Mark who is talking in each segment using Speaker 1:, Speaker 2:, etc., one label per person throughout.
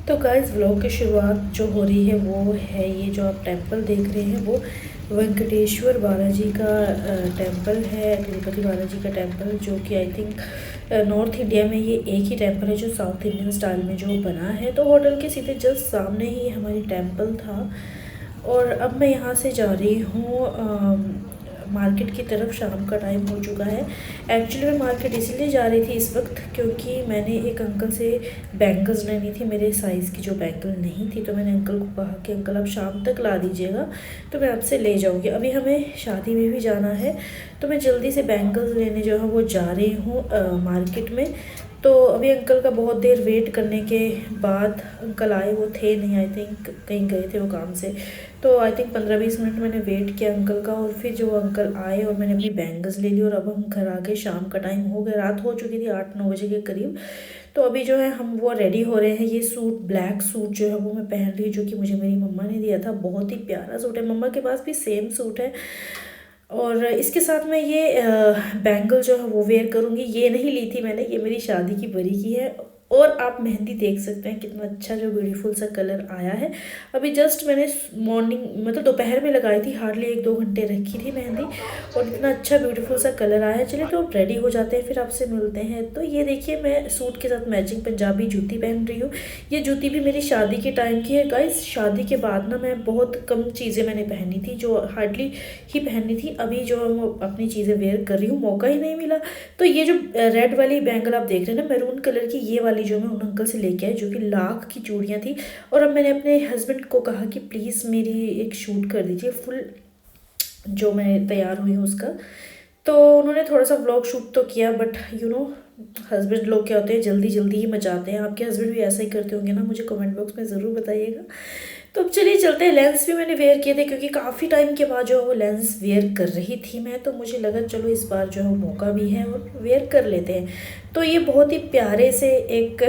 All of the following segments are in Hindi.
Speaker 1: तो गाइस व्लॉग की शुरुआत जो हो रही है वो है ये जो आप टेंपल देख रहे हैं वो वेंकटेश्वर बालाजी का टेंपल है, तिरुपति बालाजी का टेंपल, जो कि आई थिंक नॉर्थ इंडिया में ये एक ही टेंपल है जो साउथ इंडियन स्टाइल में जो बना है। तो होटल के सीधे जस्ट सामने ही हमारी टेंपल था और अब मैं यहाँ से जा रही हूँ मार्केट की तरफ। शाम का टाइम हो चुका है। एक्चुअली मैं मार्केट इसलिए जा रही थी इस वक्त क्योंकि मैंने एक अंकल से बैंगल्स लेनी थी, मेरे साइज़ की जो बैंगल नहीं थी। तो मैंने अंकल को कहा कि अंकल आप शाम तक ला दीजिएगा तो मैं आपसे ले जाऊँगी। अभी हमें शादी में भी जाना है तो मैं जल्दी से बैंगल्स लेने जो है वो जा रही हूँ मार्केट में। तो अभी अंकल का बहुत देर वेट करने के बाद अंकल आए, वो थे नहीं, आई थिंक कहीं गए थे वो काम से। तो आई थिंक 15-20 मिनट मैंने वेट किया अंकल का और फिर जो अंकल आए और मैंने अपनी बैंगल्स ले ली और अब हम घर आ गए। शाम का टाइम हो गया, रात हो चुकी थी 8-9 बजे के करीब। तो अभी जो है हम वो रेडी हो रहे हैं। ये सूट, ब्लैक सूट जो है वो मैं पहन रही हूँ, जो कि मुझे मेरी मम्मा ने दिया था। बहुत ही प्यारा सूट है, मम्मा के पास भी सेम सूट है। और इसके साथ मैं ये बैंगल जो है वो वेयर करूँगी। ये नहीं ली थी मैंने, ये मेरी शादी की परी की है। और आप मेहंदी देख सकते हैं कितना अच्छा जो ब्यूटीफुल सा कलर आया है। अभी जस्ट मैंने मॉर्निंग मतलब दोपहर में लगाई थी, हार्डली 1-2 घंटे रखी थी मेहंदी और इतना अच्छा ब्यूटीफुल सा कलर आया है। चलिए तो अब रेडी हो जाते हैं, फिर आपसे मिलते हैं। तो ये देखिए मैं सूट के साथ मैचिंग पंजाबी जूती पहन रही हूँ। ये जूती भी मेरी शादी के टाइम की है गाइस। शादी के बाद ना मैं बहुत कम चीज़ें मैंने पहनी थी, जो हार्डली ही पहननी थी। अभी जो मैं अपनी चीज़ें वेयर कर रही हूँ, मौका ही नहीं मिला। तो ये जो रेड वाली बैंगल आप देख रहे हैं ना, मैरून कलर की, ये वाली जो मैं उन अंकल से लेके आई, जो कि लाख की चूड़ियाँ थी। और अब मैंने अपने हस्बैंड को कहा कि प्लीज़ मेरी एक शूट कर दीजिए फुल, जो मैं तैयार हुई हूँ उसका। तो उन्होंने थोड़ा सा व्लॉग शूट तो किया, बट हस्बैंड लोग क्या होते हैं, जल्दी जल्दी ही मचाते हैं। आपके हस्बैंड भी ऐसा ही करते होंगे ना, मुझे कमेंट बॉक्स में ज़रूर बताइएगा। तो अब चलिए चलते हैं। लेंस भी मैंने वेयर किए थे क्योंकि काफ़ी टाइम के बाद जो है वो लेंस वेयर कर रही थी मैं, तो मुझे लगा चलो इस बार जो है मौका भी है और वेयर कर लेते हैं। तो ये बहुत ही प्यारे से एक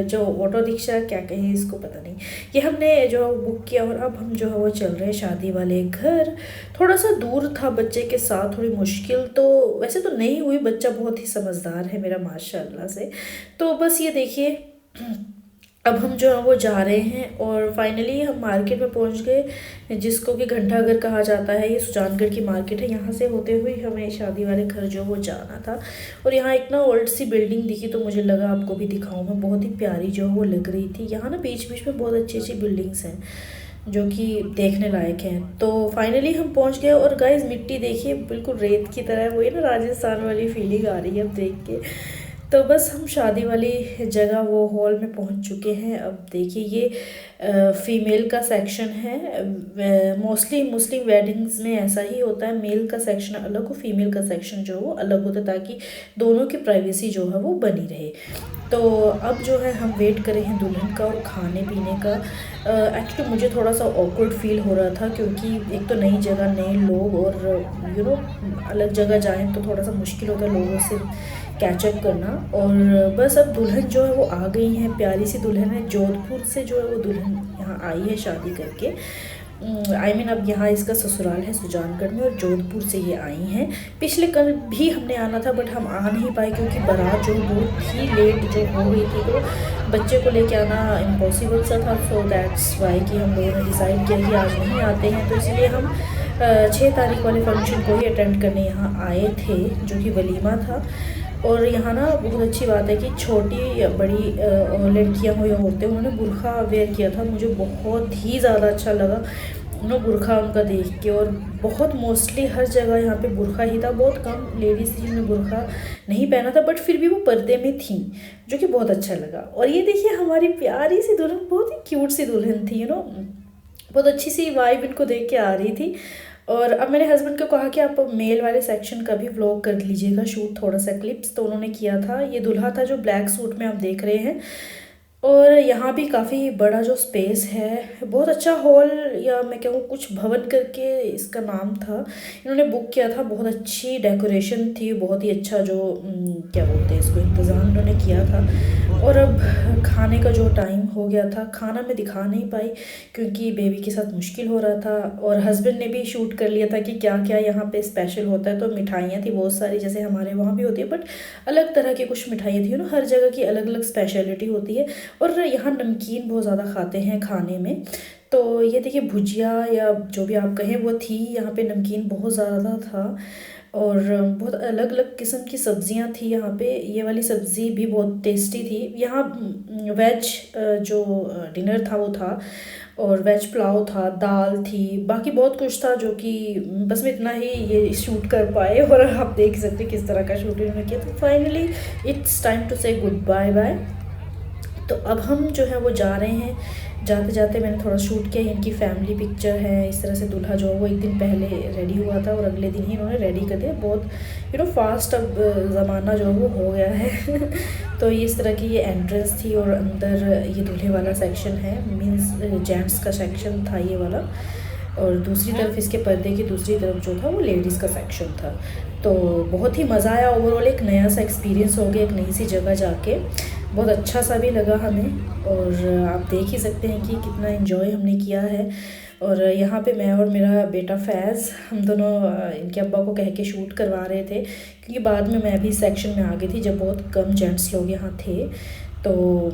Speaker 1: जो ऑटो रिक्शा क्या कहें इसको, पता नहीं, ये हमने जो है बुक किया और अब हम जो है वो चल रहे हैं शादी वाले घर। थोड़ा सा दूर था बच्चे के साथ, थोड़ी मुश्किल तो वैसे तो नहीं हुई, बच्चा बहुत ही समझदार है मेरा माशाल्लाह से। तो बस ये देखिए अब हम जो है वो जा रहे हैं और फाइनली हम मार्केट में पहुंच गए, जिसको कि घंटाघर कहा जाता है। ये सुजानगढ़ की मार्केट है। यहाँ से होते हुए हमें शादी वाले घर जो वो जाना था। और यहाँ एक ना ओल्ड सी बिल्डिंग दिखी तो मुझे लगा आपको भी दिखाऊं मैं, बहुत ही प्यारी जो वो लग रही थी। यहाँ ना बीच बीच में बहुत अच्छी अच्छी बिल्डिंग्स हैं जो कि देखने लायक हैं। तो फाइनली हम पहुंच गए और गाइस मिट्टी देखिए बिल्कुल रेत की तरह, वही ना राजस्थान वाली फीलिंग आ रही है अब देख के। तो बस हम शादी वाली जगह वो हॉल में पहुंच चुके हैं। अब देखिए ये फीमेल का सेक्शन है। मोस्टली मुस्लिम वेडिंग्स में ऐसा ही होता है, मेल का सेक्शन अलग हो, फीमेल का सेक्शन जो वो अलग होता है, ताकि दोनों की प्राइवेसी जो है वो बनी रहे। तो अब जो है हम वेट कर रहे हैं दुल्हन का और खाने पीने का। एक्चुअली मुझे थोड़ा सा ऑकवर्ड फील हो रहा था क्योंकि एक तो नई जगह, नए लोग, और अलग जगह जाएं तो थोड़ा सा मुश्किल होता है लोगों से कैचअप करना। और बस अब दुल्हन जो है वो आ गई है, प्यारी सी दुल्हन है। जोधपुर से जो है वो दुल्हन यहाँ आई है शादी करके। आई मीन अब यहाँ इसका ससुराल है सुजानगढ़ में और जोधपुर से ये आई हैं। पिछले कल भी हमने आना था बट हम आ नहीं पाए क्योंकि बारात जो बहुत ही लेट जो हो गई थी, तो बच्चे को लेके आना इम्पॉसिबल सा था। सो दैट्स वाई कि हम लोगों ने डिसाइड किया कि आज नहीं आते हैं। तो इसलिए हम 6 तारीख वाले फंक्शन को ही अटेंड करने यहाँ आए थे, जो कि वलीमा था। और यहाँ ना बहुत अच्छी बात है कि छोटी या बड़ी लड़कियाँ हो या औरतें, उन्होंने बुर्खा वेयर किया था। मुझे बहुत ही ज़्यादा अच्छा लगा बुर्खा उनका देख के। और बहुत मोस्टली हर जगह यहाँ पे बुर्खा ही था, बहुत कम लेडीज़ थी जिन्होंने बुर्खा नहीं पहना था, बट फिर भी वो पर्दे में थी, जो कि बहुत अच्छा लगा। और ये देखिए हमारी प्यारी सी दुल्हन, बहुत ही क्यूट सी दुल्हन थी, बहुत अच्छी सी वाइब इनको देख के आ रही थी। और अब मेरे हस्बैंड को कहा कि आप मेल वाले सेक्शन का भी व्लॉग कर लीजिएगा शूट, थोड़ा सा क्लिप्स, तो उन्होंने किया था। ये दूल्हा था जो ब्लैक सूट में आप देख रहे हैं। और यहाँ भी काफ़ी बड़ा जो स्पेस है, बहुत अच्छा हॉल, या मैं कहूँ कुछ भवन करके इसका नाम था, इन्होंने बुक किया था। बहुत अच्छी डेकोरेशन थी, बहुत ही अच्छा जो क्या बोलते हैं इसको, इंतज़ाम इन्होंने किया था। और अब खाने का जो टाइम हो गया था, खाना मैं दिखा नहीं पाई क्योंकि बेबी के साथ मुश्किल हो रहा था। और हस्बैंड ने भी शूट कर लिया था कि क्या क्या यहाँ पे स्पेशल होता है। तो मिठाइयाँ थी बहुत सारी, जैसे हमारे वहाँ भी होती है, बट अलग तरह की कुछ मिठाइयाँ थी। हर जगह की अलग अलग स्पेशलिटी होती है। और यहाँ नमकीन बहुत ज़्यादा खाते हैं खाने में। तो ये देखिए भुजिया या जो भी आप कहें वो थी, यहाँ पे नमकीन बहुत ज़्यादा था और बहुत अलग अलग किस्म की सब्जियां थी यहाँ पे। ये वाली सब्ज़ी भी बहुत टेस्टी थी। यहाँ वेज जो डिनर था वो था, और वेज पुलाव था, दाल थी, बाकी बहुत कुछ था जो कि बस मैं इतना ही ये शूट कर पाए। और आप देख सकते हैं किस तरह का शूट इन्होंने किया। तो फाइनली इट्स टाइम टू से गुड बाय बाय। तो अब हम जो है वो जा रहे हैं। जाते जाते मैंने थोड़ा शूट किया। इनकी फैमिली पिक्चर है। इस तरह से दूल्हा जो है वो एक दिन पहले रेडी हुआ था और अगले दिन ही इन्होंने रेडी कर दिया। बहुत फास्ट अब ज़माना जो है वो हो गया है। तो ये इस तरह की ये एंट्रेंस थी और अंदर ये दूल्हे वाला सेक्शन है, मीन्स जेंट्स का सेक्शन था ये वाला, और दूसरी तरफ इसके पर्दे की दूसरी तरफ जो था वो लेडीज़ का सेक्शन था। तो बहुत ही मज़ा आया। ओवरऑल एक नया सा एक्सपीरियंस हो गया, एक नई सी जगह जाके बहुत अच्छा सा भी लगा हमें। और आप देख ही सकते हैं कि कितना एंजॉय हमने किया है। और यहाँ पे मैं और मेरा बेटा फैज़, हम दोनों इनके अब्बा को कह के शूट करवा रहे थे, क्योंकि बाद में मैं भी सेक्शन में आ गई थी जब बहुत कम जेंट्स लोग यहाँ थे। तो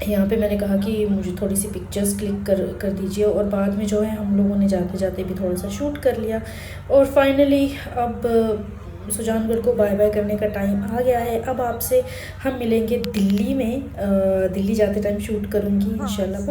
Speaker 1: यहाँ पे मैंने कहा कि मुझे थोड़ी सी पिक्चर्स क्लिक कर दीजिए, और बाद में जो है हम लोगों ने जाते जाते भी थोड़ा सा शूट कर लिया। और फाइनली अब सुजानगढ़ को बाय बाय करने का टाइम आ गया है। अब आपसे हम मिलेंगे दिल्ली में। दिल्ली जाते टाइम शूट करूँगी इंशाल्लाह।